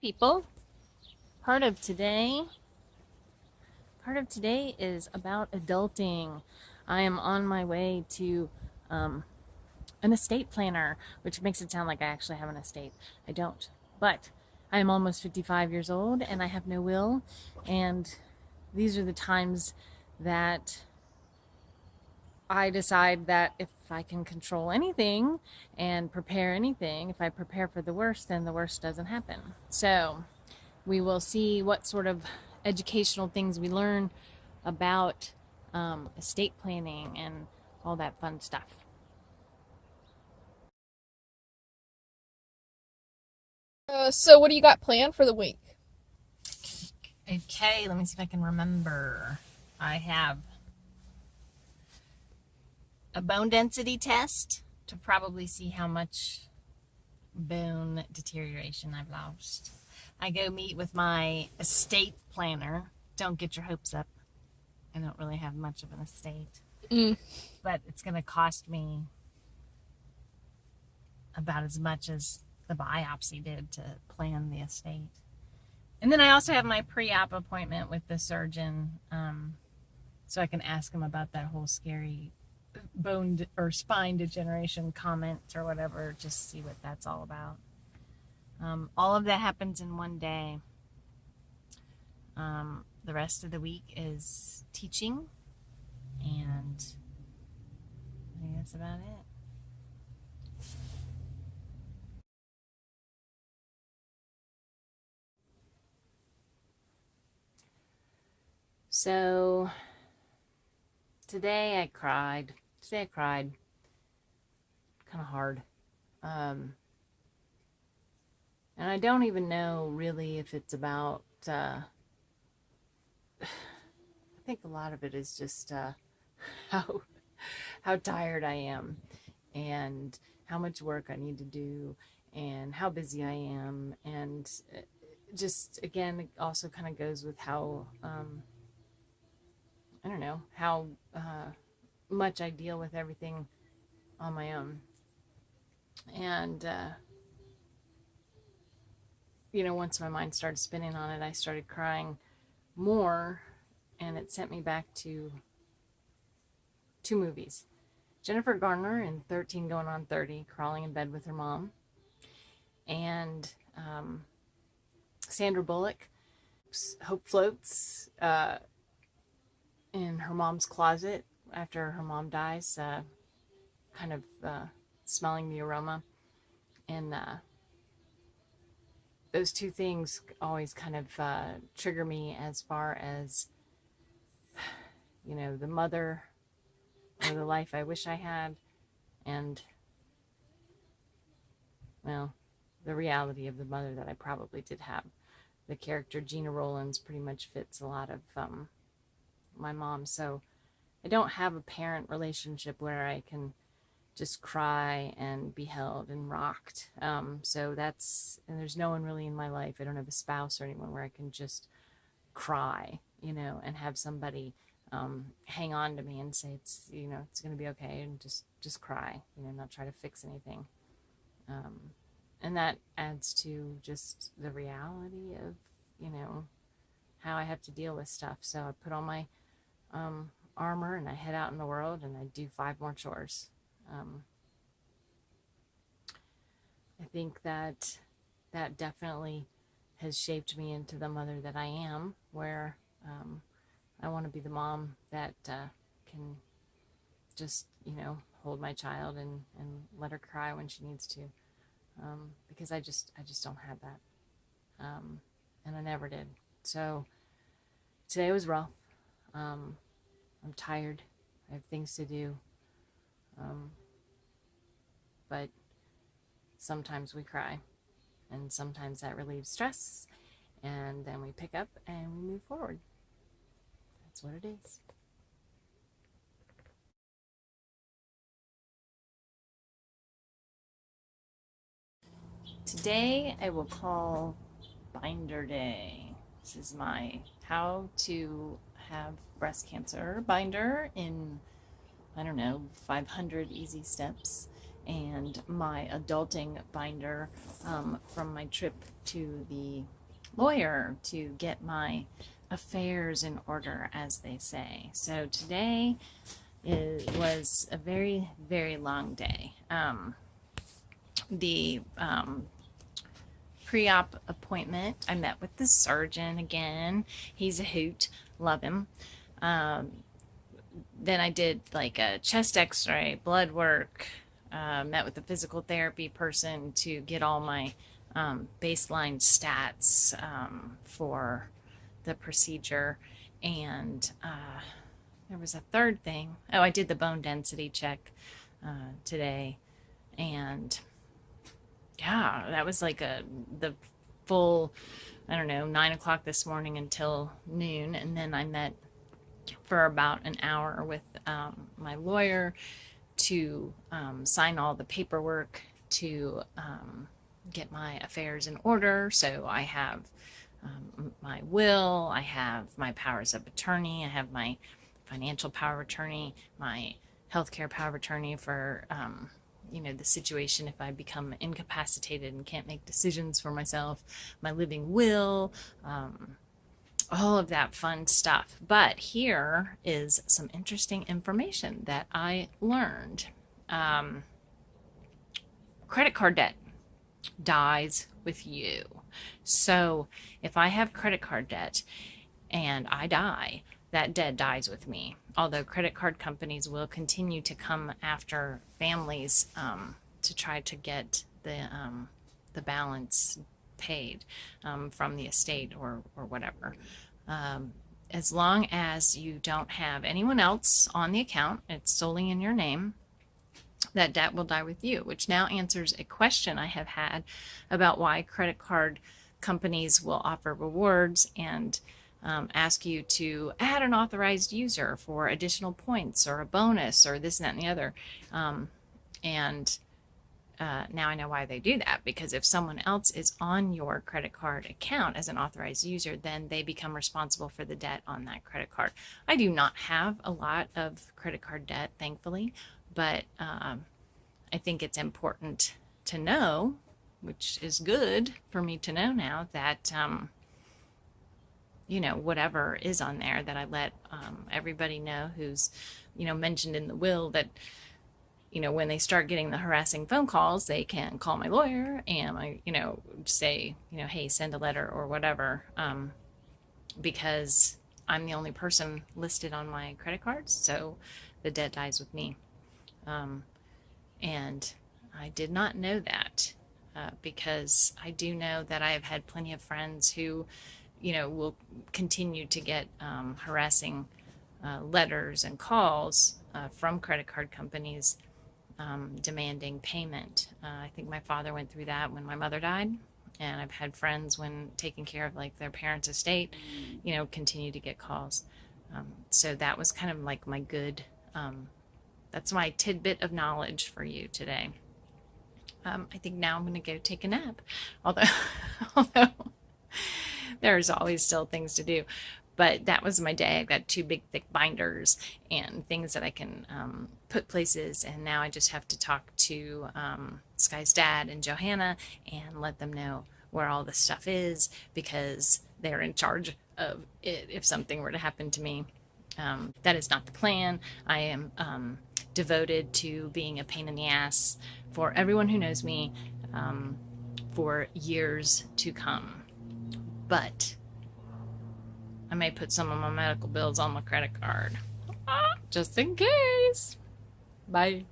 People. Part of today, part of today is about adulting. I am on my way to um, an estate planner, which makes it sound like I actually have an estate. I don't, but I am almost 55 years old and I have no will. And these are the times that I decide that if I can control anything and prepare anything, if I prepare for the worst, then the worst doesn't happen. So we will see what sort of educational things we learn about estate planning and all that fun stuff. So what do you got planned for the week? Okay, let me see if I can remember. I have a bone density test to probably see how much bone deterioration I've lost. I go meet with my estate planner. Don't get your hopes up. I don't really have much of an estate, Mm. but it's going to cost me about as much as the biopsy did to plan the estate. And then I also have my pre-op appointment with the surgeon, so I can ask him about that whole scary bone or spine degeneration comment or whatever, just see what that's all about. All of that happens in one day. The rest of the week is teaching, and I think that's about it. So today I cried. Kind of hard. And I don't even know really if it's about, I think a lot of it is just how, how tired I am and how much work I need to do and how busy I am. And just, again, it also kind of goes with how, I don't know, how much I deal with everything on my own. And, once my mind started spinning on it, I started crying more, and it sent me back to two movies. Jennifer Garner in 13 Going on 30, crawling in bed with her mom, and Sandra Bullock, Hope Floats, in her mom's closet after her mom dies, kind of smelling the aroma. And those two things always kind of trigger me as far as, the mother or the life I wish I had, and, well, the reality of the mother that I probably did have. The character Gina Rollins pretty much fits a lot of my mom. So I don't have a parent relationship where I can just cry and be held and rocked. So and there's no one really in my life. I don't have a spouse or anyone where I can just cry, and have somebody hang on to me and say it's going to be okay, and just cry, not try to fix anything. And that adds to just the reality of, how I have to deal with stuff. So I put on my armor and I head out in the world and I do 5 more chores. I think that definitely has shaped me into the mother that I am, where I want to be the mom that can just, hold my child and let her cry when she needs to, because I just don't have that, and I never did. So today was rough. I'm tired. I have things to do, but sometimes we cry, and sometimes that relieves stress, and then we pick up and we move forward. That's what it is. Today I will call Binder Day. This is my how to have breast cancer binder in, I don't know, 500 easy steps. and my adulting binder from my trip to the lawyer to get my affairs in order, as they say. So today was a very, very long day. The pre-op appointment, I met with the surgeon again. He's a hoot. Love him. Then I did like a chest x-ray, blood work, met with a physical therapy person to get all my baseline stats for the procedure. And there was a third thing. Oh, I did the bone density check today. And yeah, that was like the full, I don't know, 9 o'clock this morning until noon. And then I met for about an hour with my lawyer to sign all the paperwork to get my affairs in order. So I have my will, I have my powers of attorney, I have my financial power of attorney, my healthcare power of attorney for the situation if I become incapacitated and can't make decisions for myself, my living will, all of that fun stuff. But here is some interesting information that I learned. Credit card debt dies with you. So if I have credit card debt and I die, that debt dies with me. Although credit card companies will continue to come after families to try to get the balance paid from the estate or whatever. As long as you don't have anyone else on the account, it's solely in your name, that debt will die with you, which now answers a question I have had about why credit card companies will offer rewards and ask you to add an authorized user for additional points or a bonus or this and that and the other. And now I know why they do that, because if someone else is on your credit card account as an authorized user, then they become responsible for the debt on that credit card. I do not have a lot of credit card debt, thankfully, but I think it's important to know, which is good for me to know now, that whatever is on there, that I let everybody know who's mentioned in the will, that when they start getting the harassing phone calls, they can call my lawyer and say, hey, send a letter or whatever, because I'm the only person listed on my credit cards, so the debt dies with me. And I did not know that, because I do know that I have had plenty of friends who, will continue to get harassing letters and calls from credit card companies demanding payment. I think my father went through that when my mother died, and I've had friends, when taking care of like their parents' estate, continue to get calls. So that was kind of like my good, that's my tidbit of knowledge for you today. I think now I'm going to go take a nap, although there's always still things to do. But that was my day. I've got two big thick binders and things that I can put places, and now I just have to talk to Sky's dad and Johanna and let them know where all this stuff is, because they're in charge of it if something were to happen to me. That is not the plan. I am devoted to being a pain in the ass for everyone who knows me for years to come. But I may put some of my medical bills on my credit card, just in case. Bye.